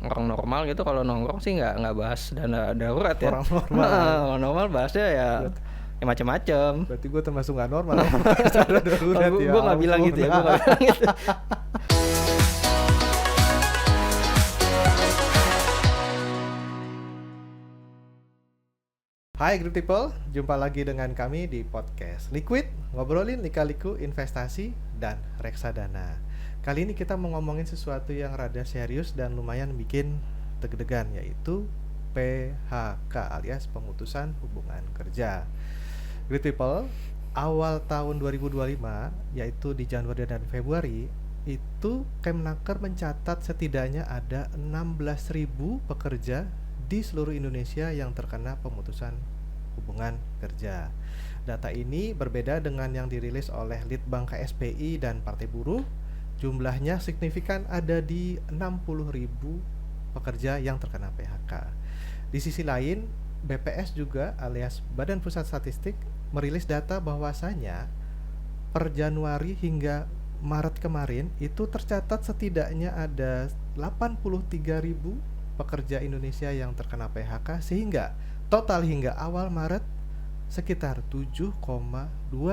orang normal gitu kalau nongkrong sih nggak bahas dana darurat ya. Orang normal. Orang normal bahasnya ya macam-macam. Berarti gue termasuk nggak normal. Dana darurat ya. Gue nggak bilang gitu ya. Gue nggak bilang gitu. Hai Group People, jumpa lagi dengan kami di podcast Liquid, ngobrolin lika-liku investasi dan reksadana. Kali ini kita mau ngomongin sesuatu yang rada serius dan lumayan bikin deg-degan, yaitu PHK alias pemutusan hubungan kerja. Group People, awal tahun 2025, yaitu di Januari dan Februari, itu Kemnaker mencatat setidaknya ada 16.000 pekerja di seluruh Indonesia yang terkena pemutusan hubungan kerja. Data ini berbeda dengan yang dirilis oleh Litbang KSPI dan Partai Buruh. Jumlahnya signifikan ada di 60.000 pekerja yang terkena PHK. Di sisi lain, BPS juga alias Badan Pusat Statistik merilis data bahwasanya per Januari hingga Maret kemarin itu tercatat setidaknya ada 83.000 pekerja Indonesia yang terkena PHK, sehingga total hingga awal Maret sekitar 7,2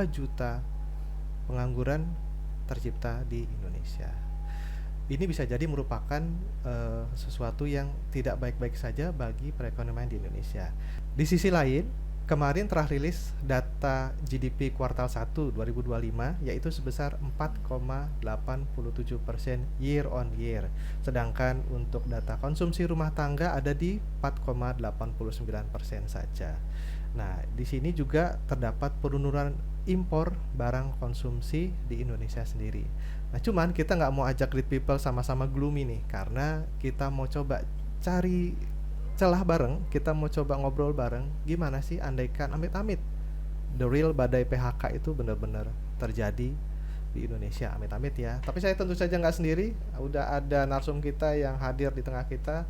juta pengangguran tercipta di Indonesia. Ini bisa jadi merupakan sesuatu yang tidak baik-baik saja bagi perekonomian di Indonesia. Di sisi lain, kemarin telah rilis data GDP kuartal 1 2025 yaitu sebesar 4,87% year on year. Sedangkan untuk data konsumsi rumah tangga ada di 4,89% saja. Nah, di sini juga terdapat penurunan impor barang konsumsi di Indonesia sendiri. Nah, cuman kita nggak mau ajak Lead People sama-sama gloomy nih, karena kita mau coba cari celah bareng, kita mau coba ngobrol bareng gimana sih andaikan amit-amit the real badai PHK itu benar-benar terjadi di Indonesia, amit-amit ya. Tapi saya tentu saja nggak sendiri, udah ada narsum kita yang hadir di tengah kita,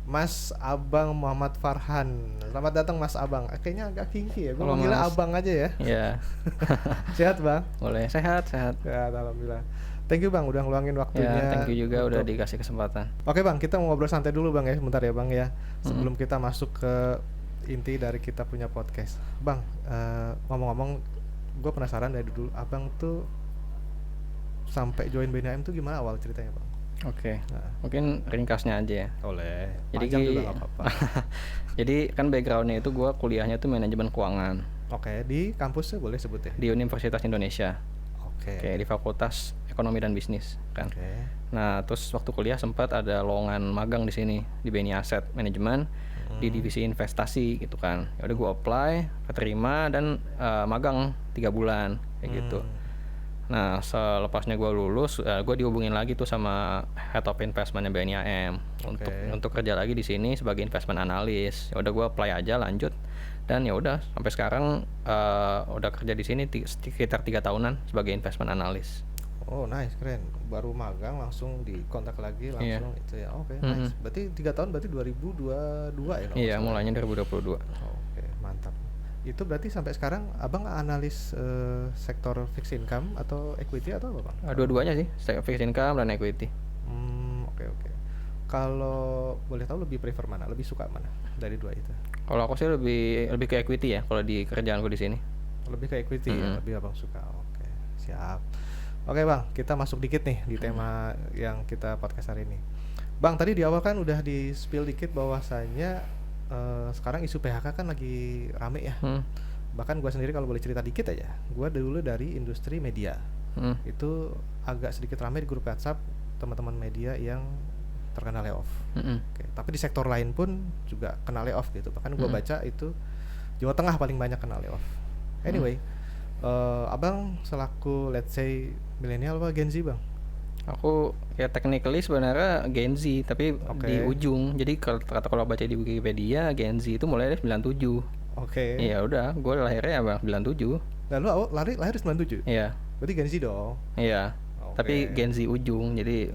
Mas Abang Muhammad Farhan. Selamat datang Mas Abang. Kayaknya agak kinky ya, gue manggilnya Abang aja ya. Iya. Sehat Bang? Boleh, sehat. Sehat, alhamdulillah. Thank you Bang udah ngeluangin waktunya. Ya, thank you juga udah dikasih kesempatan. Oke Bang, kita mau ngobrol santai dulu Bang ya, sebentar ya Bang ya. Sebelum kita masuk ke inti dari kita punya podcast. Bang, ngomong-ngomong, gue penasaran dari dulu, Abang tuh sampai join BNIM tuh gimana awal ceritanya Bang? Oke. Mungkin ringkasnya aja ya. Oleh. Jadi juga gak apa-apa. Jadi kan backgroundnya itu gue kuliahnya tuh manajemen keuangan. Oke, di kampusnya boleh sebut ya? Di Universitas Indonesia. Oke, di Fakultas Ekonomi dan Bisnis kan. Oke. Nah, terus waktu kuliah sempat ada lowongan magang di sini di BNI Asset Management di divisi investasi gitu kan. Ya udah gue apply, keterima dan magang 3 bulan kayak gitu. Nah, selepasnya gue lulus, gue dihubungin lagi tuh sama Head of Investment BNIM untuk kerja lagi di sini sebagai investment analyst. Ya udah gue apply aja lanjut. Dan ya udah sampai sekarang udah kerja di sini sekitar 3 tahunan sebagai investment analyst. Oh nice, keren. Baru magang langsung dikontak lagi langsung itu ya. Oke, nice. Berarti 3 tahun berarti 2022 ya? Iya, mulainya 2022. Oke, mantap. Itu berarti sampai sekarang Abang analis sektor fixed income atau equity atau apa Bang? Dua-duanya sih, fixed income dan equity. Oke. Kalau boleh tahu lebih prefer mana? Lebih suka mana dari dua itu? Kalau aku sih lebih ke equity ya kalau di kerjaanku di sini. Lebih ke equity ya, lebih Abang suka. Oke, siap. Oke Bang, kita masuk dikit nih di tema yang kita podcast hari ini. Bang, tadi di awal kan udah di spill dikit bahwasanya sekarang isu PHK kan lagi rame ya. Bahkan gue sendiri kalau boleh cerita dikit aja, gue dulu dari industri media. Itu agak sedikit rame di grup WhatsApp teman-teman media yang terkena layoff. Oke, tapi di sektor lain pun juga kena layoff gitu. Bahkan gue baca itu Jawa Tengah paling banyak kena layoff. Anyway, Abang selaku let's say milenial apa Gen Z Bang? Aku ya technically sebenarnya Gen Z tapi di ujung. Jadi kalau baca di Wikipedia Gen Z itu mulai dari 97. Oke. Ya udah, gue lahirnya Bang 97. Lalu lahir 97? Iya. Berarti Gen Z dong. Iya. Tapi Gen Z ujung, jadi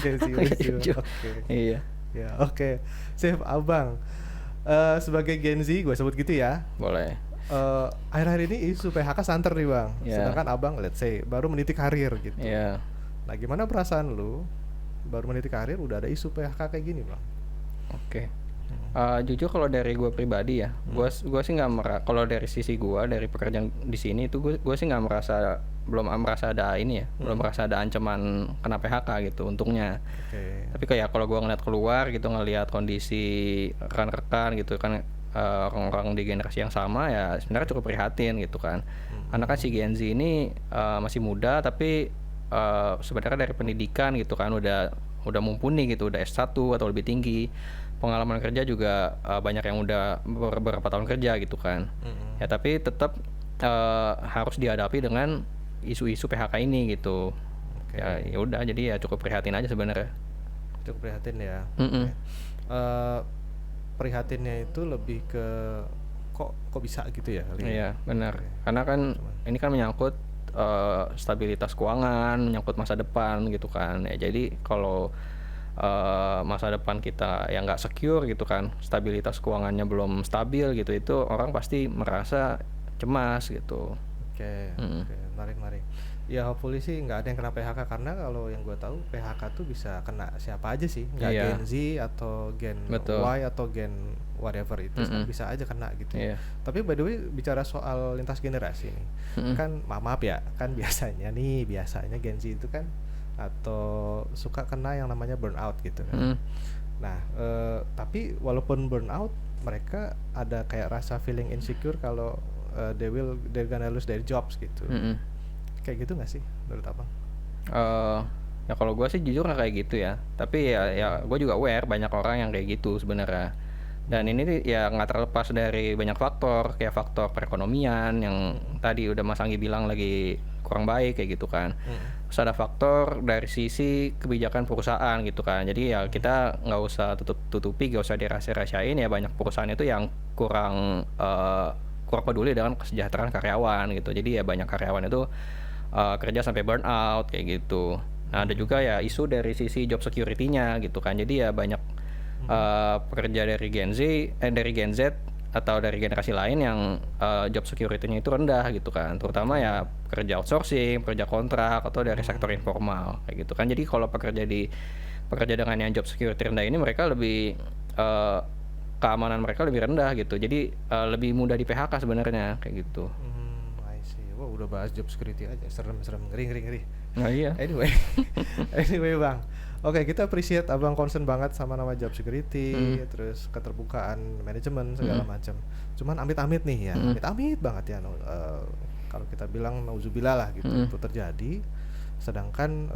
Gen Z ujung. Iya. Ya, oke. Sip Abang. Sebagai Gen Z gue sebut gitu ya. Boleh. Akhir-akhir ini isu PHK santer nih Bang. Yeah. Sedangkan Abang let's say baru meniti karir gitu. Iya. Nah, gimana perasaan lu baru meniti karir udah ada isu PHK kayak gini bang. Oke. Jujur kalau dari gue pribadi ya, gue sih nggak kalau dari sisi gue dari pekerjaan di sini itu gue sih nggak merasa belum merasa ada ini ya, belum merasa ada ancaman kena PHK gitu untungnya. Oke. Tapi kayak kalau gue ngeliat keluar gitu ngeliat kondisi rekan-rekan gitu kan, orang-orang di generasi yang sama ya sebenarnya cukup prihatin gitu kan. Karena kan si Gen Z ini masih muda tapi sebenarnya dari pendidikan gitu kan udah mumpuni gitu, udah S1 atau lebih tinggi. Pengalaman kerja juga banyak yang udah beberapa tahun kerja gitu kan. Ya tapi tetap harus dihadapi dengan isu-isu PHK ini gitu. Oke. Ya udah jadi ya cukup prihatin aja sebenarnya. Cukup prihatin ya. Mm-mm. Oke. Prihatinnya itu lebih ke kok bisa gitu ya kali ya? Iya benar. Oke. Karena kan ini kan menyangkut stabilitas keuangan, menyangkut masa depan gitu kan. Ya jadi kalau masa depan kita yang nggak secure gitu kan, stabilitas keuangannya belum stabil gitu, itu orang pasti merasa cemas gitu. Oke, menarik. Ya hopefully sih nggak ada yang kena PHK, karena kalau yang gue tahu PHK tuh bisa kena siapa aja sih, nggak Iya. Gen Z atau Gen Betul. Y atau Gen whatever itu kan bisa aja kena gitu. Iya. Tapi by the way bicara soal lintas generasi nih, kan maaf ya, kan biasanya Gen Z itu kan atau suka kena yang namanya burnout gitu kan. Nah, tapi walaupun burnout, mereka ada kayak rasa feeling insecure kalau they're gonna lose their jobs gitu. Kayak gitu nggak sih menurut abang? Ya kalau gue sih jujur nggak kayak gitu ya. Tapi ya gue juga aware banyak orang yang kayak gitu sebenarnya. Dan ini ya nggak terlepas dari banyak faktor, kayak faktor perekonomian yang tadi udah Mas Anggi bilang lagi kurang baik kayak gitu kan. Terus ada faktor dari sisi kebijakan perusahaan gitu kan. Jadi ya kita nggak usah tutupi, nggak usah dirahsia-rahsiain ya, banyak perusahaan itu yang kurang peduli dengan kesejahteraan karyawan gitu. Jadi ya banyak karyawan itu kerja sampai burnout kayak gitu. Nah ada juga ya isu dari sisi job security-nya gitu kan. Jadi ya banyak pekerja dari Gen Z atau dari generasi lain yang job security-nya itu rendah gitu kan. Terutama ya pekerja outsourcing, pekerja kontrak atau dari sektor informal kayak gitu kan. Jadi kalau pekerja dengan yang job security rendah ini, mereka lebih keamanan mereka lebih rendah gitu. Jadi lebih mudah di PHK sebenarnya kayak gitu. I see. Wah, udah bahas job security aja, serem, ngeri. Nah iya. Anyway bang, oke, kita appreciate abang concern banget sama nama job security, terus keterbukaan manajemen segala macam. Cuman amit-amit nih ya, amit-amit banget ya. Kalau kita bilang nauzubillah lah gitu, itu terjadi. Sedangkan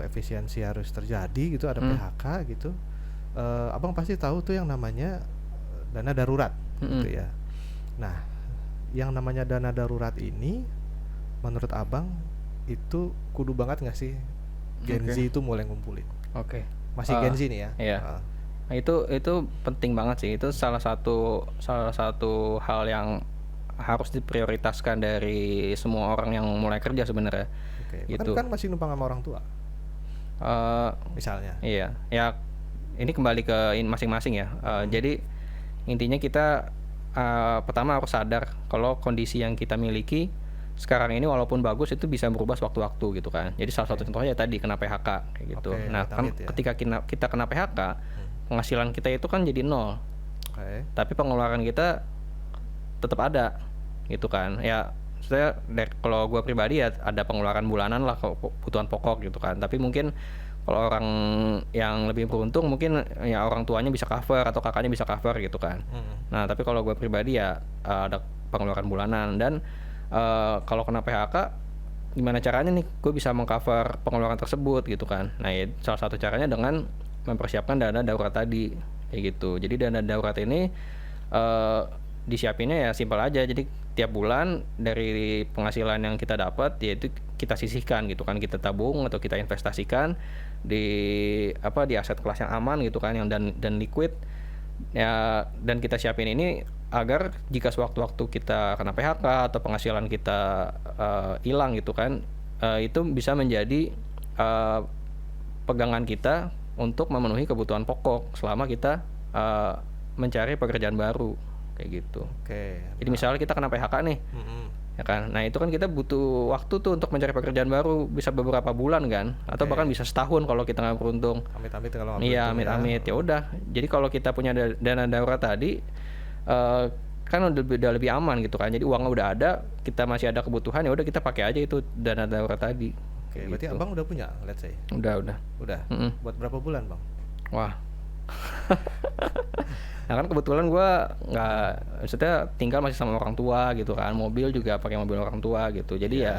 efisiensi harus terjadi gitu, ada PHK gitu. Abang pasti tahu tuh yang namanya dana darurat gitu ya. Nah, yang namanya dana darurat ini menurut abang itu kudu banget nggak sih Gen Z itu mulai ngumpulin? Masih Gen Z nih ya. Iya. Nah, itu penting banget sih. Itu salah satu hal yang harus diprioritaskan dari semua orang yang mulai kerja sebenarnya. Gitu. Kan masih numpang sama orang tua. Misalnya. Iya. Ya ini kembali ke masing-masing ya. Jadi intinya kita pertama harus sadar kalau kondisi yang kita miliki sekarang ini walaupun bagus itu bisa berubah sewaktu-waktu gitu kan. Jadi salah satu contohnya tadi kena PHK kayak gitu. Nah kan ketika kita kena PHK, penghasilan kita itu kan jadi nol. Tapi pengeluaran kita tetap ada gitu kan. Ya saya kalau gue pribadi ya ada pengeluaran bulanan lah, kebutuhan pokok gitu kan. Tapi mungkin kalau orang yang lebih beruntung mungkin ya orang tuanya bisa cover atau kakaknya bisa cover gitu kan. Nah tapi kalau gue pribadi ya ada pengeluaran bulanan. Dan kalau kena PHK gimana caranya nih gue bisa mengcover pengeluaran tersebut gitu kan. Nah ya, salah satu caranya dengan mempersiapkan dana darurat tadi kayak gitu. Jadi dana darurat ini disiapinnya ya simpel aja. Jadi tiap bulan dari penghasilan yang kita dapat yaitu kita sisihkan gitu kan, kita tabung atau kita investasikan di aset kelas yang aman gitu kan, yang dan liquid ya. Dan kita siapin ini agar jika sewaktu-waktu kita kena PHK atau penghasilan kita hilang gitu kan, itu bisa menjadi pegangan kita untuk memenuhi kebutuhan pokok selama kita mencari pekerjaan baru kayak gitu. Jadi misalnya kita kena PHK nih, ya kan. Nah itu kan kita butuh waktu tuh untuk mencari pekerjaan baru, bisa beberapa bulan kan, atau bahkan bisa setahun kalau kita nggak beruntung. Amit-amit kalau nggak Iya, beruntung ya. amit-amit. Ya udah. Jadi kalau kita punya dana darurat tadi, kan udah lebih aman gitu kan. Jadi uangnya udah ada, kita masih ada kebutuhan, ya udah kita pakai aja itu dana darurat tadi. Oke, Kayak berarti gitu. abang udah punya, let's say. Udah. Udah. Mm-mm. Buat berapa bulan bang? Wah. Nah kan kebetulan gue nggak, maksudnya tinggal masih sama orang tua gitu kan, mobil juga pakai mobil orang tua gitu, jadi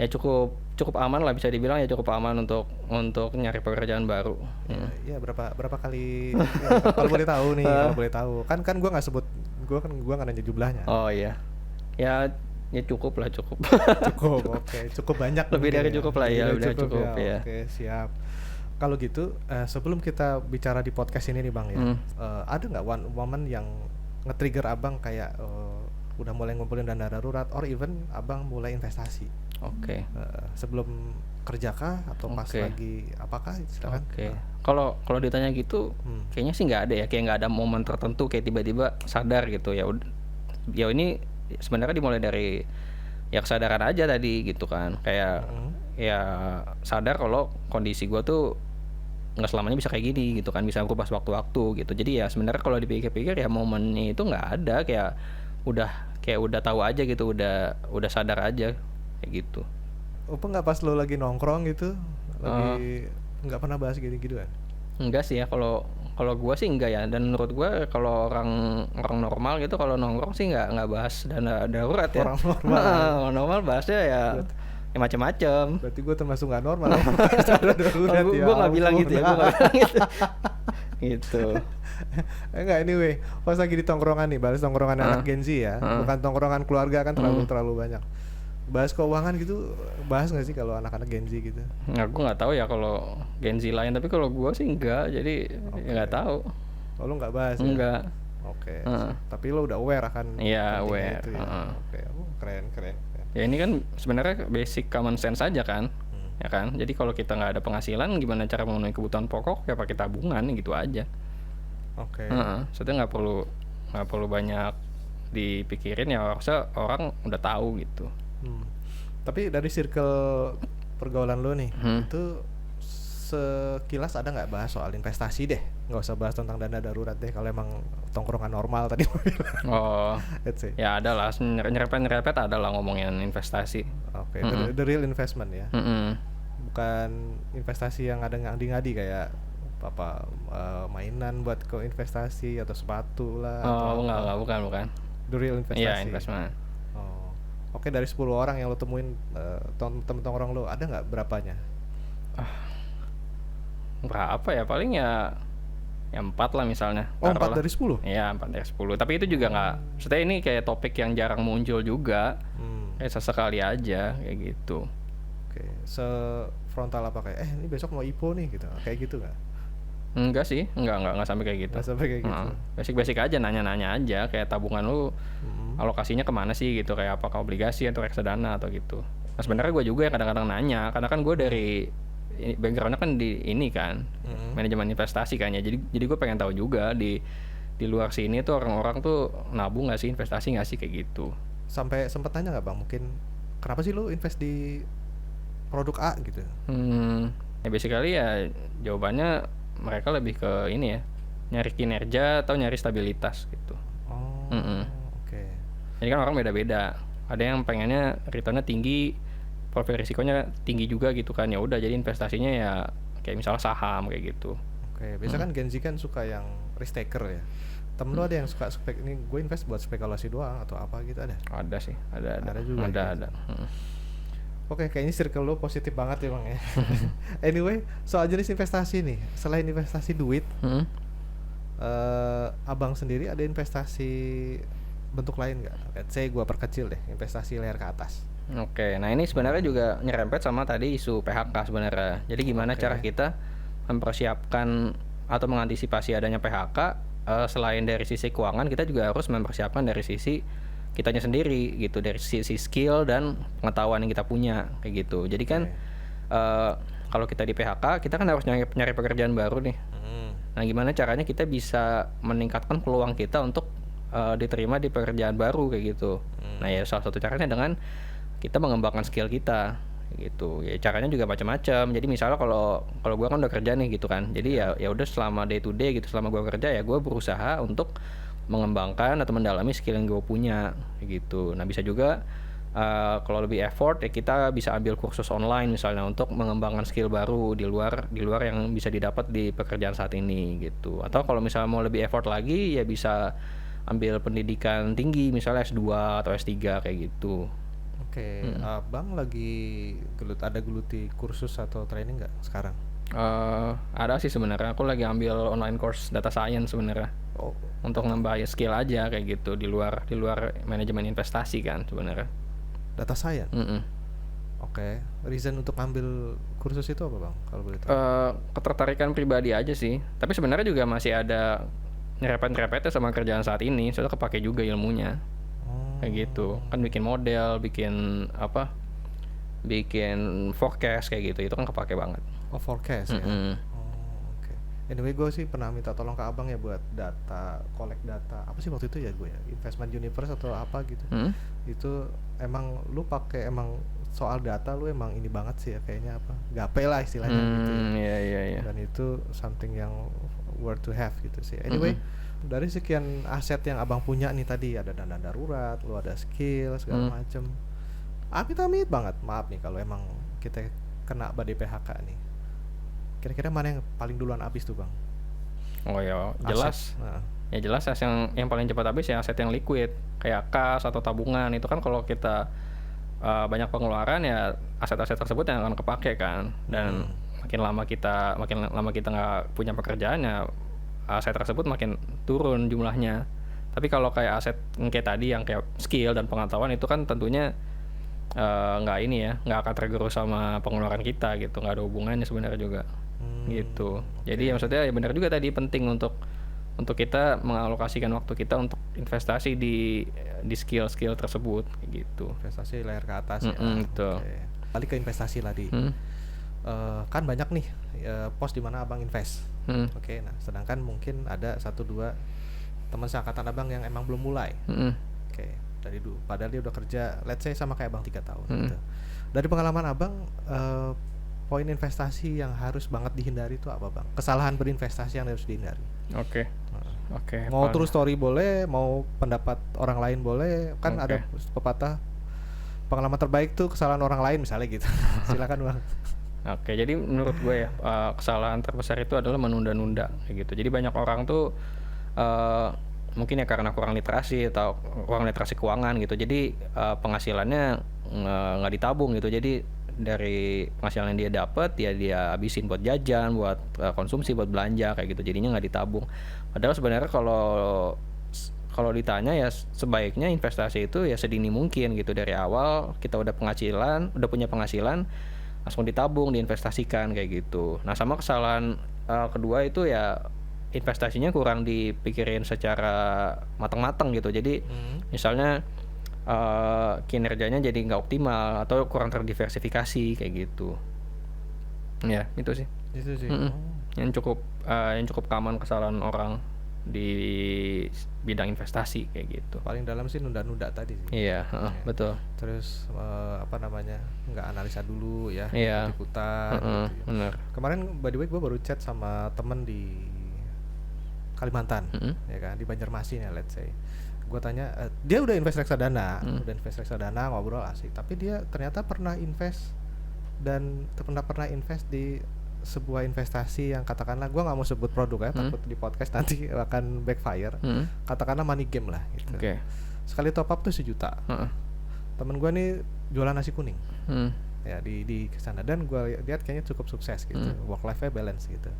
ya cukup aman lah, bisa dibilang ya cukup aman untuk nyari pekerjaan baru. Ya berapa kali ya, kalau boleh tahu nih, kalau boleh tahu kan gue nggak sebut, gue nggak nanya jumlahnya. Oh iya, ya cukup lah, cukup. Cukup, oke, cukup banyak. Lebih dari ya. cukup lah ya, Lebih udah dari cukup ya. Oke, siap. Kalau gitu, sebelum kita bicara di podcast ini nih bang ya, ada nggak one moment yang nge-trigger abang kayak udah mulai ngumpulin dana darurat, or even abang mulai investasi? Oke. Sebelum kerja kah atau pas lagi apakah? Silakan. Oke. Kalau ditanya gitu, kayaknya sih nggak ada ya, kayak nggak ada momen tertentu kayak tiba-tiba sadar gitu ya. Ya ini sebenarnya dimulai dari ya kesadaran aja tadi gitu kan, kayak ya sadar kalau kondisi gue tuh nggak selamanya bisa kayak gini gitu kan, bisa berubah sewaktu-waktu gitu. Jadi ya sebenarnya kalau dipikir-pikir ya momennya itu nggak ada, kayak udah tahu aja gitu, udah sadar aja kayak gitu. Apa nggak pas lo lagi nongkrong gitu, lagi nggak pernah bahas gini-gitu kan? Enggak sih ya, kalau gue sih enggak ya, dan menurut gue kalau orang normal gitu kalau nongkrong sih nggak bahas dana darurat ya. Orang normal. Orang normal bahasnya ya macam-macam. Berarti gue termasuk nggak normal ya. Dana darurat ya. Gue nggak bilang gitu ya, gue nggak bilang gitu. Gitu. Enggak, anyway, pas lagi di tongkrongan nih, balas tongkrongan anak Gen Z ya, bukan tongkrongan keluarga kan, terlalu banyak. Bahas keuangan gitu, bahas nggak sih kalau anak-anak Gen Z gitu? Nah, gue nggak tahu ya kalau Gen Z lain, tapi kalau gue sih enggak, jadi ya nggak tahu. Oh, lo nggak bahas? Enggak. Ya? Oke. Tapi lo udah aware akan? Iya, aware. Itu ya? Oke, keren. Ya ini kan sebenarnya basic common sense aja kan, ya kan. Jadi kalau kita nggak ada penghasilan, gimana cara memenuhi kebutuhan pokok? Ya pakai tabungan gitu aja. Oke. Maksudnya nggak perlu banyak dipikirin ya, harusnya orang udah tahu gitu. Tapi dari circle pergaulan lo nih, itu sekilas ada nggak bahas soal investasi deh? Nggak usah bahas tentang dana darurat deh, kalau emang tongkrongan normal tadi. Oh, ya ada lah, nyerepet ada lah ngomongin investasi. Oke, the real investment ya. Bukan investasi yang ada ngadi-ngadi kayak mainan buat ke investasi atau sepatu lah. Oh, enggak, bukan. The real investasi. Iya, investment. Oh. Oke, dari 10 orang yang lo temuin, temen tongkrong lo, ada nggak berapanya? Berapa ya, paling ya 4 lah misalnya. Oh, 4 dari 10? Iya, 4 dari 10. Tapi itu juga nggak, maksudnya ini kayak topik yang jarang muncul juga. Kayak sesekali aja kayak gitu. Oke, sefrontal apa kayak ini besok mau IPO nih gitu, kayak gitu nggak? Enggak sih, enggak sampai kayak gitu. Nggak sampai kayak gitu. Basic aja, nanya aja kayak tabungan lu alokasinya kemana sih gitu, kayak apakah obligasi atau reksadana atau gitu. Nah sebenarnya gue juga yang kadang-kadang nanya, karena kan gue dari backgroundnya kan di ini kan, manajemen investasi kan ya. Jadi gue pengen tahu juga di luar sini tuh orang-orang tuh nabung nggak sih, investasi nggak sih kayak gitu. Sampai sempet tanya nggak bang, mungkin kenapa sih lu invest di produk A gitu? Ya basically ya jawabannya mereka lebih ke ini ya, nyari kinerja atau nyari stabilitas gitu. Oke. Jadi kan orang beda-beda. Ada yang pengennya returnnya tinggi, profil risikonya tinggi juga gitu kan. Ya udah, jadi investasinya ya kayak misalnya saham kayak gitu. Oke. Biasa kan Gen Z kan suka yang risk taker ya. Temen lu ada yang suka ini gue invest buat spekulasi doang atau apa gitu, ada? Ada sih, ada juga. Ada. Oke, kayaknya circle lo positif banget ya bang ya. Anyway, soal jenis investasi nih, selain investasi duit, abang sendiri ada investasi bentuk lain nggak? Let's say gue perkecil deh, investasi layar ke atas. Oke, nah ini sebenarnya juga nyerempet sama tadi isu PHK sebenarnya. Jadi gimana cara kita mempersiapkan atau mengantisipasi adanya PHK? Selain dari sisi keuangan, kita juga harus mempersiapkan dari sisi kitanya sendiri gitu, dari sisi skill dan pengetahuan yang kita punya kayak gitu. Jadi kan kalau kita di PHK, kita kan harus nyari pekerjaan baru nih. Nah gimana caranya kita bisa meningkatkan peluang kita untuk diterima di pekerjaan baru kayak gitu. Nah ya salah satu caranya dengan kita mengembangkan skill kita gitu. Ya caranya juga macam-macam. Jadi misalnya kalau gue kan udah kerja nih gitu kan. Jadi ya udah selama day to day gitu, selama gue kerja ya gue berusaha untuk mengembangkan atau mendalami skill yang gue punya kayak gitu. Nah bisa juga kalau lebih effort ya kita bisa ambil kursus online misalnya untuk mengembangkan skill baru di luar yang bisa didapat di pekerjaan saat ini gitu. Atau kalau misalnya mau lebih effort lagi ya bisa ambil pendidikan tinggi misalnya S2 atau S3 kayak gitu. Oke, Abang lagi geluti kursus atau training nggak sekarang? Ada sih sebenarnya, aku lagi ambil online course data science sebenarnya Oh, untuk nambah skill aja kayak gitu di luar manajemen investasi kan sebenarnya. data science. Mm-mm. Oke, reason untuk ambil kursus itu apa Bang? Kalau boleh tahu. Ketertarikan pribadi aja sih, tapi sebenarnya juga masih ada nyerepet-nyerepetnya sama kerjaan saat ini, soalnya kepake juga ilmunya Oh, kayak gitu kan, bikin model, bikin forecast kayak gitu, itu kan kepake banget. oh forecast ya. Mm-mm. Oh, oke. Anyway, gue sih pernah minta tolong ke Abang ya buat collect data. Apa sih waktu itu ya gue ya? Investment Universe atau apa gitu. Mm. Itu emang lu pakai emang soal data lu emang ini banget sih ya kayaknya apa? Gape lah istilahnya gitu ya. Iya. Dan itu something yang worth to have gitu sih. Anyway, dari sekian aset yang Abang punya nih tadi, ada dana darurat, lu ada skill segala macem. Amit-amit banget, maaf nih kalau emang kita kena badai PHK nih. Kira-kira mana yang paling duluan habis tuh Bang? Oh ya Aset. jelas. Nah, Ya jelas aset yang paling cepat habis ya aset yang liquid kayak kas atau tabungan. Itu kan kalau kita banyak pengeluaran ya aset-aset tersebut yang akan kepake kan. Dan makin lama kita nggak punya pekerjaan ya aset tersebut makin turun jumlahnya. Tapi kalau kayak aset yang kayak tadi yang kayak skill dan pengetahuan itu kan tentunya nggak akan tergerus sama pengeluaran kita gitu, nggak ada hubungannya sebenarnya juga gitu. Jadi ya maksudnya ya benar juga tadi, penting untuk kita mengalokasikan waktu kita untuk investasi di skill tersebut kayak gitu. investasi layar ke atas ya. Betul. Oke. Balik ke investasi tadi. Kan banyak nih pos di mana Abang invest. Oke, nah sedangkan mungkin ada 1-2 teman seangkatan Abang yang emang belum mulai. Oke, dari dulu padahal dia udah kerja let's say sama kayak Abang 3 tahun gitu. Dari pengalaman Abang, poin investasi yang harus banget dihindari itu apa Bang? Kesalahan berinvestasi yang harus dihindari. Oke. Mau true story boleh, mau pendapat orang lain boleh. Kan ada pepatah pengalaman terbaik tuh kesalahan orang lain misalnya gitu. Silakan Bang. Oke, jadi menurut gue ya kesalahan terbesar itu adalah menunda-nunda kayak gitu. Jadi banyak orang tuh mungkin ya karena kurang literasi keuangan gitu. Jadi penghasilannya nggak ditabung gitu. Jadi dari penghasilan yang dia dapat ya dia habisin buat jajan, buat konsumsi, buat belanja kayak gitu. Jadinya nggak ditabung. Padahal sebenarnya kalau ditanya ya sebaiknya investasi itu ya sedini mungkin gitu, dari awal kita udah punya penghasilan langsung ditabung, diinvestasikan kayak gitu. Nah sama kesalahan kedua itu ya investasinya kurang dipikirin secara matang-matang gitu. Jadi misalnya kinerjanya jadi nggak optimal atau kurang terdiversifikasi kayak gitu. Ya itu sih. Itu sih. Yang cukup common kesalahan orang di bidang investasi kayak gitu. Paling dalam sih nunda-nunda tadi sih. Iya, betul. Terus nggak analisa dulu ya, Iya. ikut-ikutan gitu ya. Bener. Kemarin by the way gue baru chat sama temen di Kalimantan, ya kan, di Banjarmasin ya let's say. Gue tanya, dia udah invest reksadana, ngobrol asik. Tapi dia ternyata pernah invest di sebuah investasi yang katakanlah, gue nggak mau sebut produk ya, takut di podcast nanti akan backfire. Katakanlah money game lah gitu. Sekali top up tuh 1 juta. Temen gue nih jualan nasi kuning ya di kesana, dan gue lihat kayaknya cukup sukses gitu, work life balance gitu.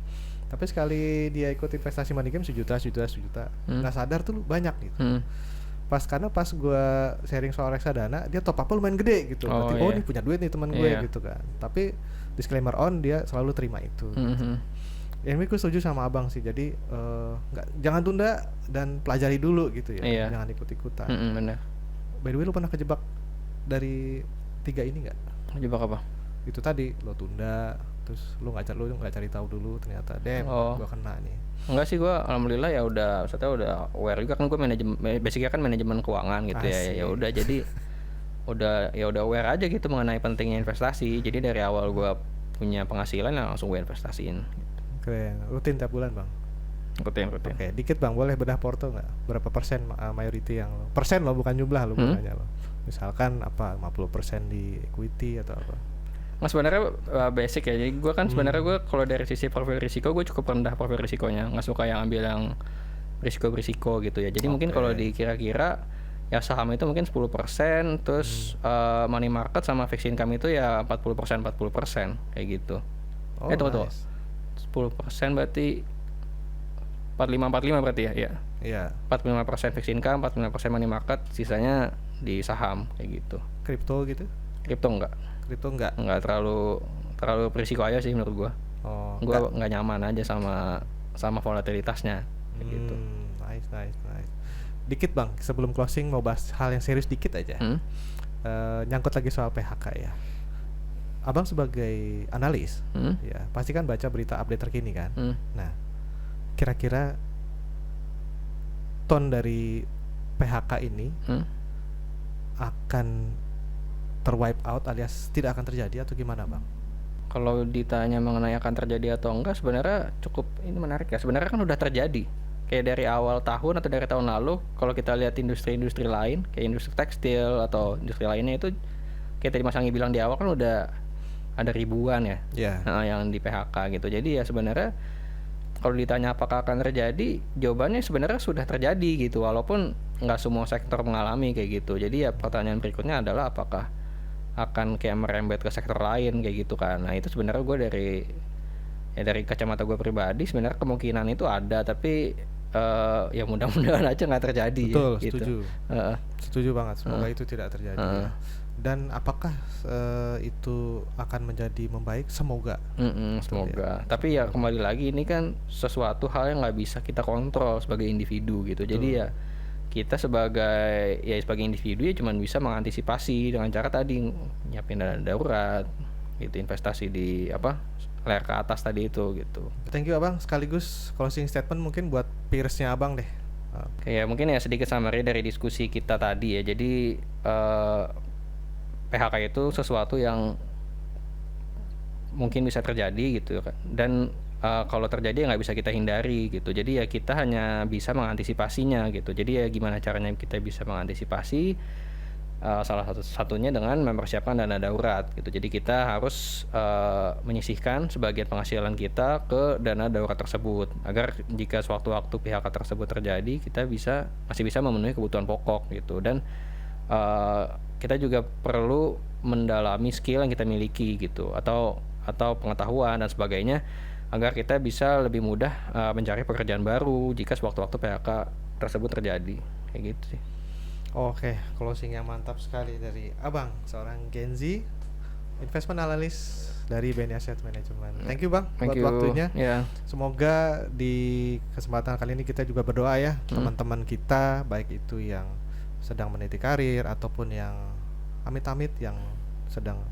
Tapi sekali dia ikut investasi money game 1 juta, nggak sadar tuh banyak gitu. Karena pas gue sharing soal reksadana, dia top up lumayan gede gitu. Berarti ini punya duit nih teman gue gitu kan. Tapi disclaimer on, dia selalu terima itu. Ini gue setuju sama Abang sih. Jadi jangan tunda dan pelajari dulu gitu ya. Jangan ikut-ikutan. Bener. By the way, lu pernah kejebak dari 3 ini nggak? Kejebak apa? Itu tadi lo tunda, terus lu nggak cari tahu dulu, ternyata Oh. gua kena nih. Enggak sih, gue alhamdulillah ya udah, maksudnya udah aware juga kan, gue basicnya kan manajemen keuangan gitu ya. Asik. Ya udah jadi udah aware aja gitu mengenai pentingnya investasi. Jadi dari awal gue punya penghasilan ya langsung gue investasiin. Keren. Rutin tiap bulan, Bang? Rutin. Oke, dikit Bang, boleh bedah porto nggak? Berapa persen mayority yang persen lo, bukan jumlah lo, nanya lo. Misalkan apa 50% di equity atau apa? Nah sebenarnya basic ya. Jadi gue kan sebenarnya gue kalau dari sisi profil risiko gue cukup rendah profil risikonya. Nggak suka yang ambil yang risiko gitu ya. Jadi mungkin kalau dikira-kira ya saham itu mungkin 10%, terus money market sama fixed income itu ya 40% kayak gitu. Tunggu. 10% berarti 45 berarti ya. Iya. Iya. 45% fixed income, 45% money market, sisanya di saham kayak gitu. Kripto gitu? Kripto enggak. Enggak terlalu berisiko aja sih menurut gua. Gua enggak nyaman aja sama volatilitasnya kayak gitu. Nice. Dikit Bang, sebelum closing mau bahas hal yang serius dikit aja. Nyangkut lagi soal PHK ya. Abang sebagai analis, ya pasti kan baca berita update terkini kan. Nah, kira-kira tone dari PHK ini akan terwipe out alias tidak akan terjadi atau gimana Bang? Kalau ditanya mengenai akan terjadi atau enggak, sebenarnya cukup ini menarik ya. Sebenarnya kan udah terjadi. Kayak dari awal tahun atau dari tahun lalu, kalau kita lihat industri-industri lain, kayak industri tekstil atau industri lainnya itu, kayak tadi Mas Anggi bilang di awal kan udah ada ribuan ya, yang di PHK gitu. Jadi ya sebenarnya kalau ditanya apakah akan terjadi, jawabannya sebenarnya sudah terjadi gitu. Walaupun nggak semua sektor mengalami kayak gitu. Jadi ya pertanyaan berikutnya adalah apakah akan kayak merembet ke sektor lain kayak gitu kan. Nah itu sebenarnya gue dari kacamata gue pribadi sebenarnya kemungkinan itu ada, tapi ya mudah-mudahan aja nggak terjadi. Betul, ya, gitu. Setuju banget. Semoga itu tidak terjadi. Ya. Dan apakah itu akan menjadi membaik? Semoga. Semoga. Tapi ya kembali lagi ini kan sesuatu hal yang nggak bisa kita kontrol sebagai individu gitu. Jadi ya kita sebagai individu ya cuma bisa mengantisipasi dengan cara tadi nyiapin dana darurat, gitu, investasi di layar ke atas tadi itu gitu. Thank you Abang. Sekaligus closing statement mungkin buat peersnya Abang deh. Kayak mungkin ya sedikit summary dari diskusi kita tadi ya. Jadi PHK itu sesuatu yang mungkin bisa terjadi gitu kan. Dan kalau terjadi ya nggak bisa kita hindari gitu. Jadi ya kita hanya bisa mengantisipasinya gitu. Jadi ya gimana caranya kita bisa mengantisipasi? Salah satunya dengan mempersiapkan dana darurat gitu. Jadi kita harus menyisihkan sebagian penghasilan kita ke dana darurat tersebut agar jika sewaktu-waktu PHK tersebut terjadi kita masih bisa memenuhi kebutuhan pokok gitu. Dan kita juga perlu mendalami skill yang kita miliki gitu atau pengetahuan dan sebagainya agar kita bisa lebih mudah mencari pekerjaan baru jika sewaktu-waktu PHK tersebut terjadi kayak gitu sih. Oke, closing yang mantap sekali dari Abang, seorang Gen Z investment analyst dari BNI Asset Management. Thank you Bang buat waktunya. Semoga di kesempatan kali ini kita juga berdoa ya teman-teman kita, baik itu yang sedang meniti karir ataupun yang amit-amit yang sedang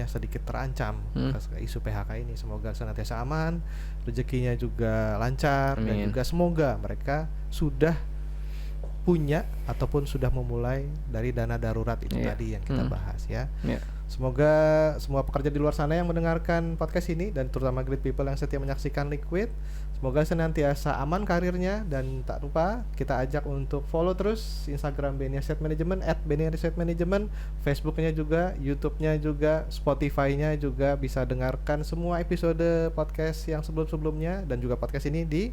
sedikit terancam isu PHK ini. Semoga senantiasa aman, rezekinya juga lancar. Amin. Dan juga semoga mereka sudah punya ataupun sudah memulai dari dana darurat itu tadi yang kita bahas ya. Semoga semua pekerja di luar sana yang mendengarkan podcast ini dan terutama great people yang setia menyaksikan Liquid, semoga senantiasa aman karirnya. Dan tak lupa kita ajak untuk follow terus Instagram BNI Asset Management @BNI Asset Management, Facebooknya juga, YouTube-nya juga, Spotify-nya juga, bisa dengarkan semua episode podcast yang sebelum-sebelumnya dan juga podcast ini di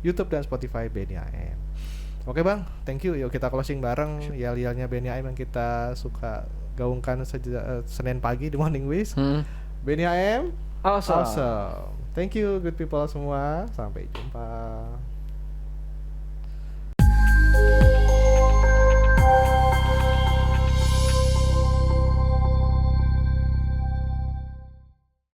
YouTube dan Spotify BNI AM. Oke Bang, thank you. Yuk kita closing bareng yel-yelnya BNI AM yang kita suka gaungkan Senin pagi di Morning Wish. BNI AM awesome. Thank you good people semua. Sampai jumpa.